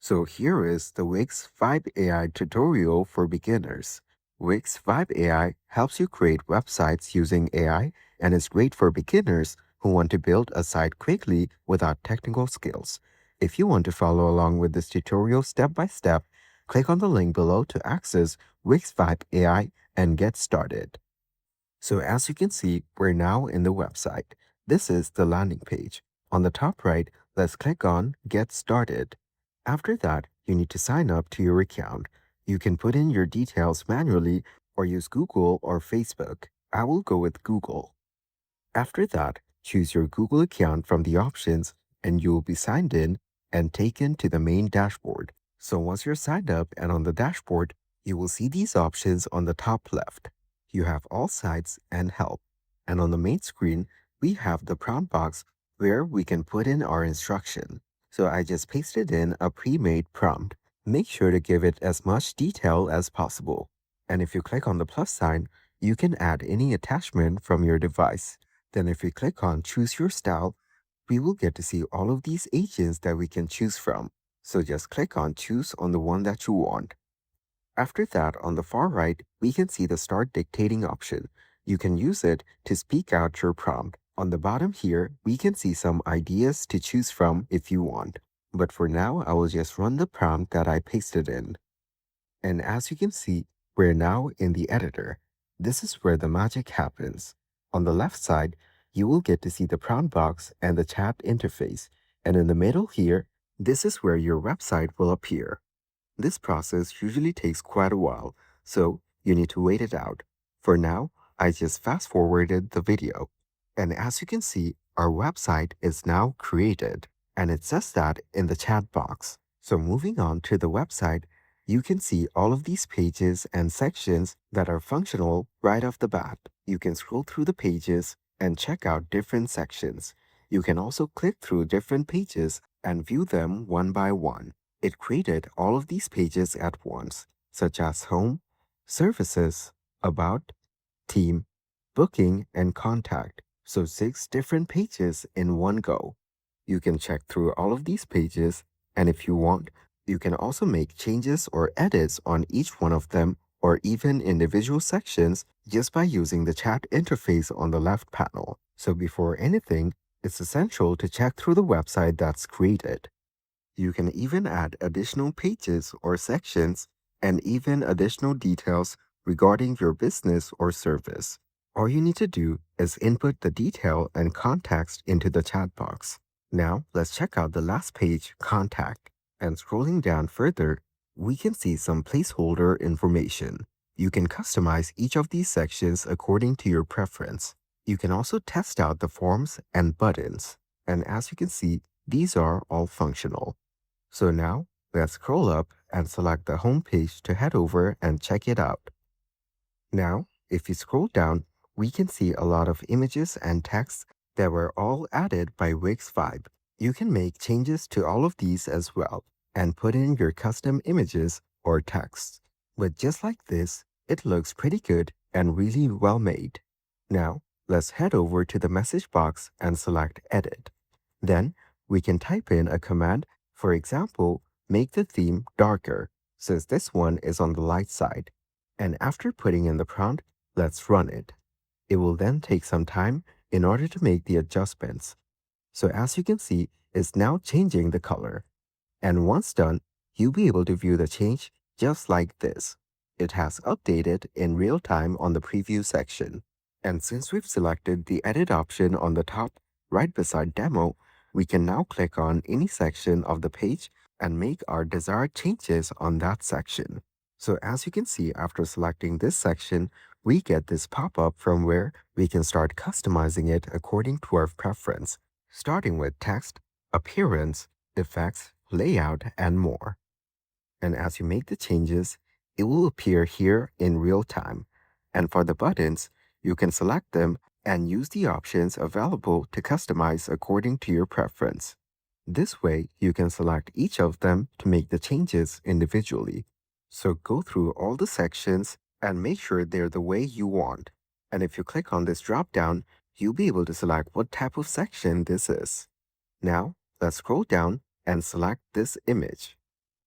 So here is the Wix 5 AI tutorial for beginners. Wix 5 AI helps you create websites using AI and is great for beginners who want to build a site quickly without technical skills. If you want to follow along with this tutorial step by step, click on the link below to access Wix 5 AI and get started. So as you can see, we're now in the website. This is the landing page. On the top right, let's click on Get Started. After that, you need to sign up to your account. You can put in your details manually or use Google or Facebook. I will go with Google. After that, choose your Google account from the options and you will be signed in and taken to the main dashboard. So once you're signed up and on the dashboard, you will see these options on the top left. You have all sites and help. And on the main screen, we have the prompt box where we can put in our instruction. So I just pasted in a pre-made prompt. Make sure to give it as much detail as possible. And if you click on the plus sign, you can add any attachment from your device. Then if we click on Choose Your Style, we will get to see all of these agents that we can choose from. So just click on Choose on the one that you want. After that, on the far right, we can see the Start Dictating option. You can use it to speak out your prompt. On the bottom here, we can see some ideas to choose from if you want. But for now, I will just run the prompt that I pasted in. And as you can see, we're now in the editor. This is where the magic happens. On the left side, you will get to see the prompt box and the chat interface. And in the middle here, this is where your website will appear. This process usually takes quite a while, so you need to wait it out. For now, I just fast forwarded the video. And as you can see, our website is now created. And it says that in the chat box. So moving on to the website, you can see all of these pages and sections that are functional right off the bat. You can scroll through the pages and check out different sections. You can also click through different pages and view them one by one. It created all of these pages at once, such as Home, Services, About, Team, Booking, and Contact. So 6 different pages in one go. You can check through all of these pages, and if you want, you can also make changes or edits on each one of them or even individual sections just by using the chat interface on the left panel. So before anything, it's essential to check through the website that's created. You can even add additional pages or sections and even additional details regarding your business or service. All you need to do is input the detail and context into the chat box. Now, let's check out the last page, Contact. And scrolling down further, we can see some placeholder information. You can customize each of these sections according to your preference. You can also test out the forms and buttons. And as you can see, these are all functional. So now, let's scroll up and select the home page to head over and check it out. Now, if you scroll down, we can see a lot of images and text that were all added by Wix 5. You can make changes to all of these as well and put in your custom images or text. But just like this, it looks pretty good and really well made. Now, let's head over to the message box and select Edit. Then, we can type in a command. For example, make the theme darker, since this one is on the light side. And after putting in the prompt, let's run it. It will then take some time in order to make the adjustments. So as you can see, it's now changing the color. And once done, you'll be able to view the change just like this. It has updated in real time on the preview section. And since we've selected the edit option on the top right beside demo, we can now click on any section of the page and make our desired changes on that section. So as you can see, after selecting this section, we get this pop-up from where we can start customizing it according to our preference, starting with text, appearance, effects, layout, and more. And as you make the changes, it will appear here in real time. And for the buttons, you can select them and use the options available to customize according to your preference. This way, you can select each of them to make the changes individually. So go through all the sections and make sure they're the way you want. And if you click on this drop-down, you'll be able to select what type of section this is. Now, let's scroll down and select this image.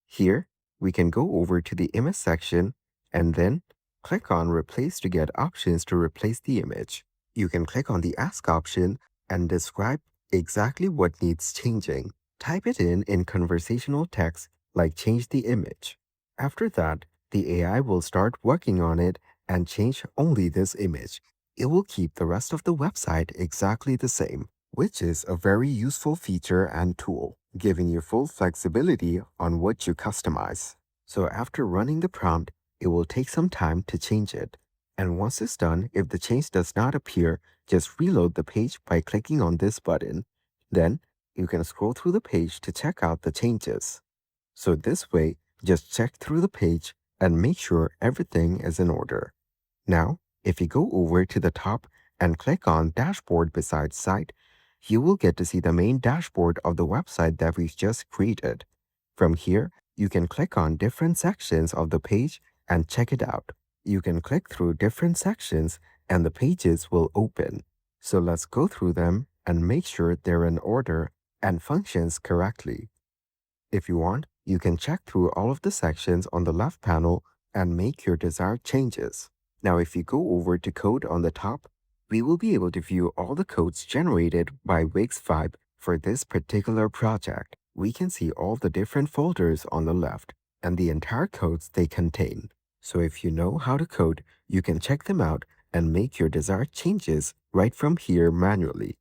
Here, we can go over to the image section and then click on Replace to get options to replace the image. You can click on the Ask option and describe exactly what needs changing. Type it in conversational text like change the image. After that, the AI will start working on it and change only this image. It will keep the rest of the website exactly the same, which is a very useful feature and tool, giving you full flexibility on what you customize. So after running the prompt, it will take some time to change it. And once it's done, if the change does not appear, just reload the page by clicking on this button. Then, you can scroll through the page to check out the changes. So this way, just check through the page and make sure everything is in order. Now, if you go over to the top and click on Dashboard beside Site, you will get to see the main dashboard of the website that we've just created. From here, you can click on different sections of the page and check it out. You can click through different sections and the pages will open. So let's go through them and make sure they're in order and functions correctly. If you want, you can check through all of the sections on the left panel and make your desired changes. Now, if you go over to code on the top, we will be able to view all the codes generated by Wix 5 for this particular project. We can see all the different folders on the left and the entire codes they contain. So if you know how to code, you can check them out and make your desired changes right from here manually.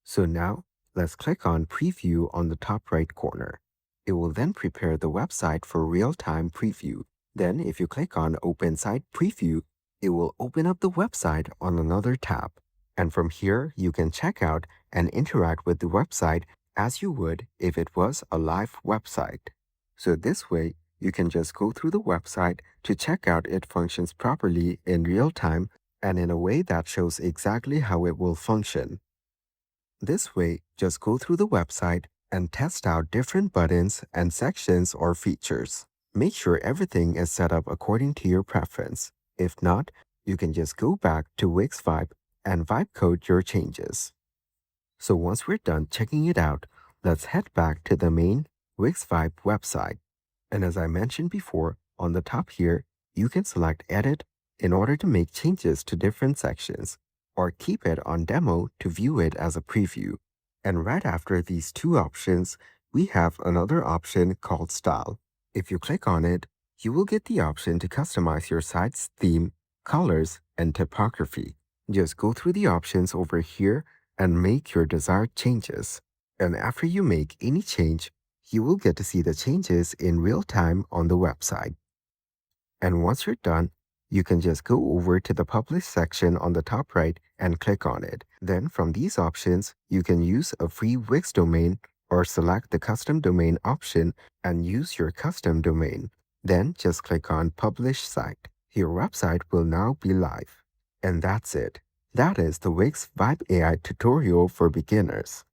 So now, let's click on Preview on the top right corner. It will then prepare the website for real-time preview. Then, if you click on Open Site Preview, it will open up the website on another tab. And from here, you can check out and interact with the website as you would if it was a live website. So this way, you can just go through the website to check out it functions properly in real time and in a way that shows exactly how it will function. This way, just go through the website and test out different buttons and sections or features. Make sure everything is set up according to your preference. If not, you can just go back to Wix Vibe and vibe code your changes. So once we're done checking it out, let's head back to the main Wix Vibe website. And as I mentioned before, on the top here, you can select Edit in order to make changes to different sections, or keep it on demo to view it as a preview. And right after these two options, we have another option called Style. If you click on it, you will get the option to customize your site's theme, colors, and typography. Just go through the options over here and make your desired changes. And after you make any change, you will get to see the changes in real time on the website. And once you're done, you can just go over to the Publish section on the top right and click on it. Then from these options, you can use a free Wix domain or select the custom domain option and use your custom domain. Then just click on Publish Site. Your website will now be live. And that's it. That is the Wix Vibe AI tutorial for beginners.